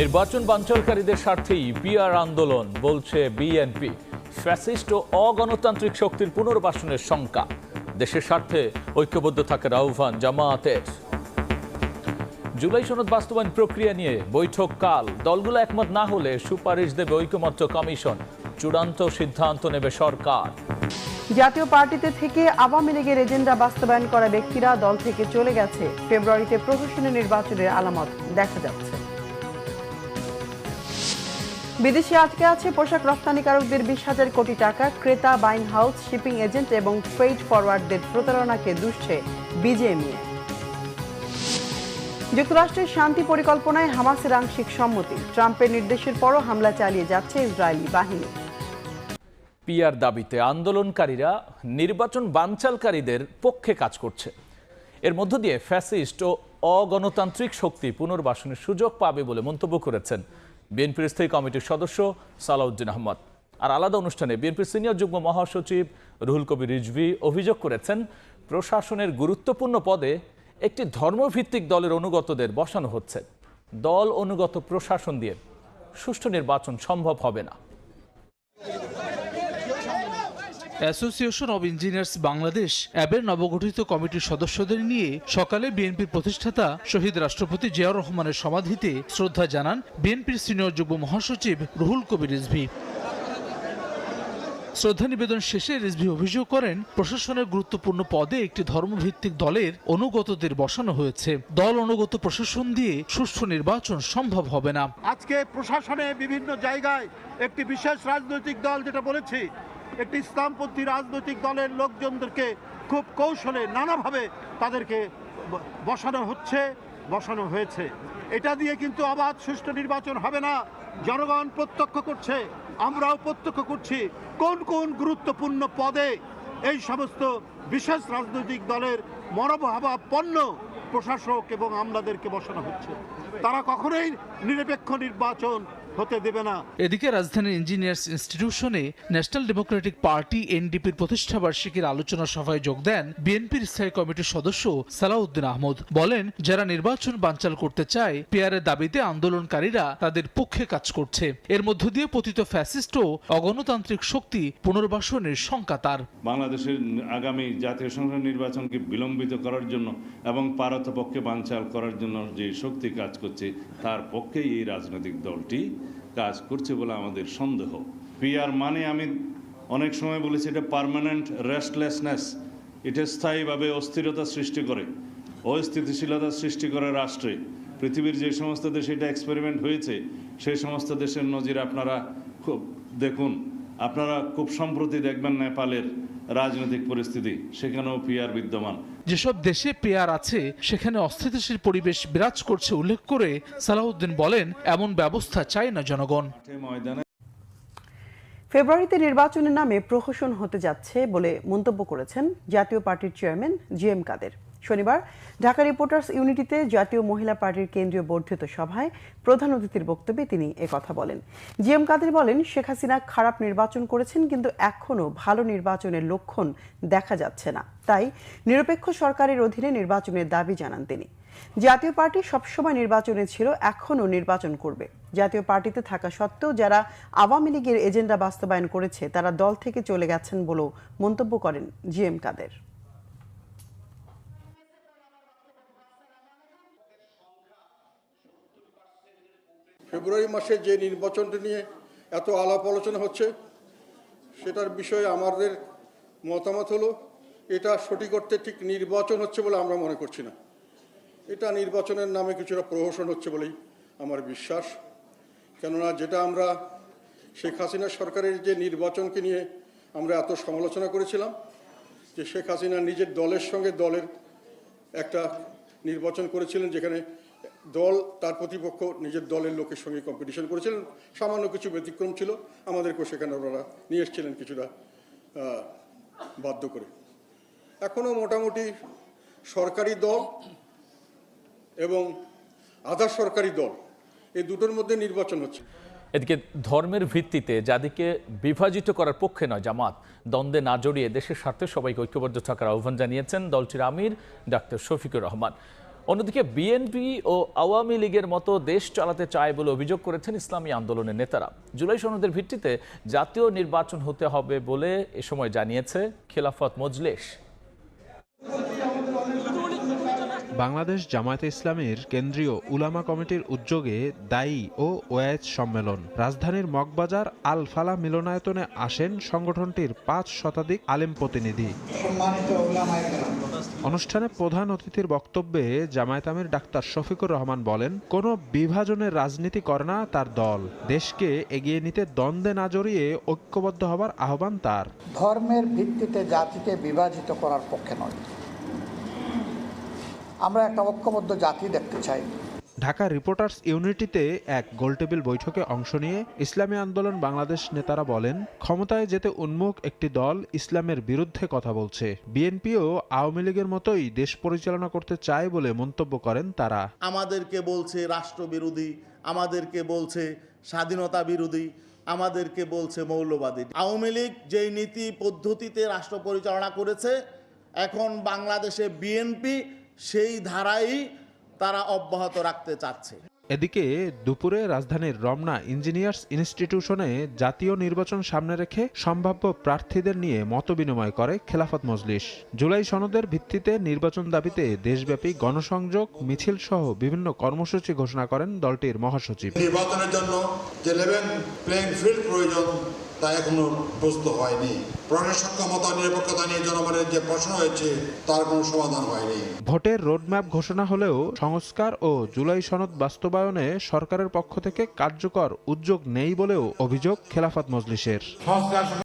নির্বাচন বানচালকারীদের স্বার্থেই পিআর আন্দোলন বলছে বিএনপি। ফ্যাসিস্ট ও অগণতান্ত্রিক শক্তির পুনর্বাসনের শঙ্কা। দেশের স্বার্থে ঐক্যবদ্ধ থাকার আহ্বান জামায়াতের। জুলাই সনদ বাস্তবায়ন প্রক্রিয়া নিয়ে বৈঠক কাল। দলগুলো একমত না হলে সুপারিশ দেবে ঐকমত্য কমিশন। চূড়ান্ত সিদ্ধান্ত নেবে সরকার। জাতীয় পার্টিতে থেকে আওয়ামী লীগের এজেন্ডা বাস্তবায়ন করা ব্যক্তিরা দল থেকে চলে গেছে। ফেব্রুয়ারিতে প্রশাসনের নির্বাচনের আলামত দেখা যাচ্ছে। বিদেশে আটকে আছে পোশাক রপ্তানিকারকদের 20,000 কোটি টাকা। ক্রেতা, বাইং হাউস, শিপিং এজেন্ট এবং ফ্রেইট ফরওয়ার্ডদের প্রতারণাকে দুষছে বিজেএমইএ। যুক্তরাষ্ট্রের শান্তি পরিকল্পনায় হামাসের আংশিক সম্মতি। ট্রাম্পের নির্দেশের পরও হামলা চালিয়ে যাচ্ছে ইসরায়েলি বাহিনী। পিআর দাবিতে আন্দোলনকারীরা নির্বাচন বানচালকারীদের পক্ষে কাজ করছে। এর মধ্য দিয়ে ফ্যাসিস্ট ও অগণতান্ত্রিক শক্তি পুনর্বাসনের সুযোগ পাবে বলে মন্তব্য করেছেন বিএনপির স্থায়ী কমিটির সদস্য সালাউদ্দিন আহমদ। আর আলাদা অনুষ্ঠানে বিএনপির সিনিয়র যুগ্ম মহাসচিব রুহুল কবির রিজভী অভিযোগ করেছেন, প্রশাসনের গুরুত্বপূর্ণ পদে একটি ধর্মভিত্তিক দলের অনুগতদের বসানো হচ্ছে। দল অনুগত প্রশাসন দিয়ে সুষ্ঠু নির্বাচন সম্ভব হবে না। অ্যাসোসিয়েশন অব ইঞ্জিনিয়ার্স বাংলাদেশ অ্যাবের নবগঠিত কমিটির সদস্যদের নিয়ে সকালে বিএনপির প্রতিষ্ঠাতা শহীদ রাষ্ট্রপতি জিয়াউর রহমানের সমাধিতে শ্রদ্ধা জানান বিএনপির সিনিয়র যুগ্ম মহাসচিব রুহুল কবির রিজভী। শ্রদ্ধা নিবেদন শেষে রিজভী অভিযোগ করেন, প্রশাসনের গুরুত্বপূর্ণ পদে একটি ধর্মভিত্তিক দলের অনুগতদের বসানো হয়েছে। দল অনুগত প্রশাসন দিয়ে সুষ্ঠু নির্বাচন সম্ভব হবে না। আজকে প্রশাসনে বিভিন্ন জায়গায় একটি বিশেষ রাজনৈতিক দল, যেটা বলেছি, একটি ইসলামপন্থী রাজনৈতিক দলের লোকজনদেরকে খুব কৌশলে নানাভাবে তাদেরকে বসানো হয়েছে। এটা দিয়ে কিন্তু অবাধ সুষ্ঠু নির্বাচন হবে না। জনগণ প্রত্যক্ষ করছে, আমরাও প্রত্যক্ষ করছি কোন কোন গুরুত্বপূর্ণ পদে এই সমস্ত বিশেষ রাজনৈতিক দলের মনোভাবাপন্ন প্রশাসক এবং আমলাদেরকে বসানো হচ্ছে। তারা কখনোই নিরপেক্ষ নির্বাচন হতে দেবে না। এদিকে রাজধানীর ইঞ্জিনিয়ার্স ইনস্টিটিউশনে ন্যাশনাল ডেমোক্রেটিক পার্টি এনডিপির প্রতিষ্ঠা বার্ষিকীর আলোচনা সভায় যোগ দেন বিএনপির স্থায়ী কমিটির সদস্য সালাউদ্দিন আহমদ। বলেন, যারা নির্বাচন বানচাল করতে চায়, পিআরের দাবিতে আন্দোলনকারীরা তাদের পক্ষে কাজ করছে। এর মধ্য দিয়ে পতিত ফ্যাসিস্ট ও অগণতান্ত্রিক শক্তি পুনর্বাসনের শঙ্কা তার। বাংলাদেশের আগামী জাতীয় সংসদ নির্বাচনকে বিলম্বিত করার জন্য এবং পারতপক্ষে বানচাল করার জন্য যে শক্তি কাজ করছে, তার পক্ষেই এই রাজনৈতিক দলটি কাজ করছে বলে আমাদের সন্দেহ। পিআর মানে আমি অনেক সময় বলেছি, এটা পার্মানেন্ট রেস্টলেসনেস। এটা স্থায়ীভাবে অস্থিরতা সৃষ্টি করে, অস্থিতিশীলতা সৃষ্টি করে রাষ্ট্রে। পৃথিবীর যে সমস্ত দেশে এটা এক্সপেরিমেন্ট হয়েছে, সেই সমস্ত দেশের নজির আপনারা খুব দেখুন। আপনারা খুব সম্প্রতি দেখবেন নেপালের রাজনৈতিক পরিস্থিতি, সেখানেও পিআর বিদ্যমান। যেসব দেশে পিআর আছে সেখানে অস্থিতিশীল পরিবেশ বিরাজ করছে উল্লেখ করে সালাউদ্দিন বলেন, এমন ব্যবস্থা চায় না জনগণ। ফেব্রুয়ারিতে নির্বাচনের নামে প্রহসন হতে যাচ্ছে বলে মন্তব্য করেছেন জাতীয় পার্টির চেয়ারম্যান জিএম কাদের। শনিবার ঢাকা রিপোর্টার্স ইউনিটিতে জাতীয় মহিলা পার্টির কেন্দ্রীয় বর্ধিত সভায় প্রধান অতিথির বক্তব্যে তিনি একথা বলেন। জিএম কাদের বলেন, শেখ হাসিনা খারাপ নির্বাচন করেছেন, কিন্তু এখনও ভালো নির্বাচনের লক্ষণ দেখা যাচ্ছে না। তাই নিরপেক্ষ সরকারের অধীনে নির্বাচনের দাবি জানান তিনি। জাতীয় পার্টি সবসময় নির্বাচনে ছিল, এখনও নির্বাচন করবে। জাতীয় পার্টিতে থাকা সত্ত্বেও যারা আওয়ামী লীগের এজেন্ডা বাস্তবায়ন করেছে তারা দল থেকে চলে গেছেন বলেও মন্তব্য করেন জিএম কাদের। ফেব্রুয়ারি মাসে যে নির্বাচনটি নিয়ে এত আলাপ আলোচনা হচ্ছে, সেটার বিষয়ে আমাদের মতামত হলো, এটা সঠিক অর্থে ঠিক নির্বাচন হচ্ছে বলে আমরা মনে করছি না। এটা নির্বাচনের নামে কিছুটা প্রহসন হচ্ছে বলেই আমার বিশ্বাস। কেননা যেটা আমরা শেখ হাসিনা সরকারের যে নির্বাচনকে নিয়ে আমরা এত সমালোচনা করেছিলাম, যে শেখ হাসিনা নিজের দলের সঙ্গে দলের একটা নির্বাচন করেছিলেন, যেখানে দল তার প্রতিপক্ষ নিজের দলের লোকের সঙ্গে কম্পিটিশন করেছিলেন। সামান্য কিছু ব্যতিক্রম ছিল, আমাদেরকেও সেখানে ওনারা নিয়ে এসেছিলেন কিছুটা বাধ্য করে। এখনও মোটামুটি সরকারি দল এবং আধা সরকারি দল, এই দুটোর মধ্যে নির্বাচন হচ্ছে। এদিকে ধর্মের ভিত্তিতে যাদেরকে বিভাজিত করার পক্ষে নয় জামাত, দ্বন্দ্বে না জড়িয়ে দেশের স্বার্থে সবাইকে ঐক্যবদ্ধ থাকার আহ্বান জানিয়েছেন দলটির আমির ডাক্তার শফিকুর রহমান। অন্যদিকে বিএনপি ও আওয়ামী লীগের মতো দেশ চালাতে চায় বলে অভিযোগ করেছেন ইসলামী আন্দোলনের নেতারা। জুলাই সনদের ভিত্তিতে জাতীয় নির্বাচন হতে হবে বলে এ সময় জানিয়েছে খেলাফত মজলিস। বাংলাদেশ জামায়াতে ইসলামীর কেন্দ্রীয় উলামা কমিটির উদ্যোগে দায়ী ও ওয়াইজ সম্মেলন রাজধানীর মগবাজার আল ফালা মিলনায়তনে আসেন সংগঠনটির 5 শতাধিক আলেম প্রতিনিধি। অনুষ্ঠানে প্রধান অতিথির বক্তব্যে জামায়াত আমির ডাক্তার শফিকুর রহমান বলেন, কোনো বিভাজনের রাজনীতি করে না তার দল। দেশকে এগিয়ে নিতে দ্বন্দ্বে না জড়িয়ে ঐক্যবদ্ধ হবার আহ্বান তার। ধর্মের ভিত্তিতে জাতিকে বিভাজিত করার পক্ষে নয়, আমরা একটা ঐক্যবদ্ধ জাতি দেখতে চাই। ঢাকা রিপোর্টার্স ইউনিটিতে এক গোলটেবিল বৈঠকে অংশ নিয়ে ইসলামী আন্দোলন বাংলাদেশ নেতারা বলেন, ক্ষমতায় যেতে উন্মুখ একটি দল ইসলামের বিরুদ্ধে কথা বলছে। বিএনপিও আওয়ামী লীগের মতোই দেশ পরিচালনা করতে চায় বলে মন্তব্য করেন তারা। আমাদেরকে বলছে রাষ্ট্রবিরোধী, আমাদেরকে বলছে স্বাধীনতা বিরোধী, আমাদেরকে বলছে মৌলবাদী। আওয়ামী লীগ যেই নীতি পদ্ধতিতে রাষ্ট্র পরিচালনা করেছে, এখন বাংলাদেশে বিএনপি সেই ধারাই তারা অব্যাহত রাখতে চাচ্ছে। এদিকে দুপুরে রাজধানীর রমনা ইঞ্জিনিয়ার্স ইনস্টিটিউশনে জাতীয় নির্বাচন সামনে রেখে সম্ভাব্য প্রার্থীদের নিয়ে মতবিনিময় করে খেলাফত মজলিস। জুলাই সনদের ভিত্তিতে নির্বাচন দাবিতে দেশব্যাপী গণসংযোগ, মিছিল সহ বিভিন্ন কর্মসূচি ঘোষণা করেন দলটির মহাসচিব। নির্বাচনের জন্য যে লেভেল প্লেইং ফিল্ড প্রয়োজন তা এখনো প্রস্তুত হয়নি। প্রশাসনের সক্ষমতা, নিরপেক্ষতা নিয়ে জনগণের যে প্রশ্ন হয়েছে তার কোনো সমাধান হয়নি। ভোটের রোডম্যাপ ঘোষণা হলেও সংস্কার ও জুলাই সনদ বাস্তবায়নে সরকারের পক্ষ থেকে কার্যকর উদ্যোগ নেই বলেও অভিযোগ খেলাফত মজলিসের।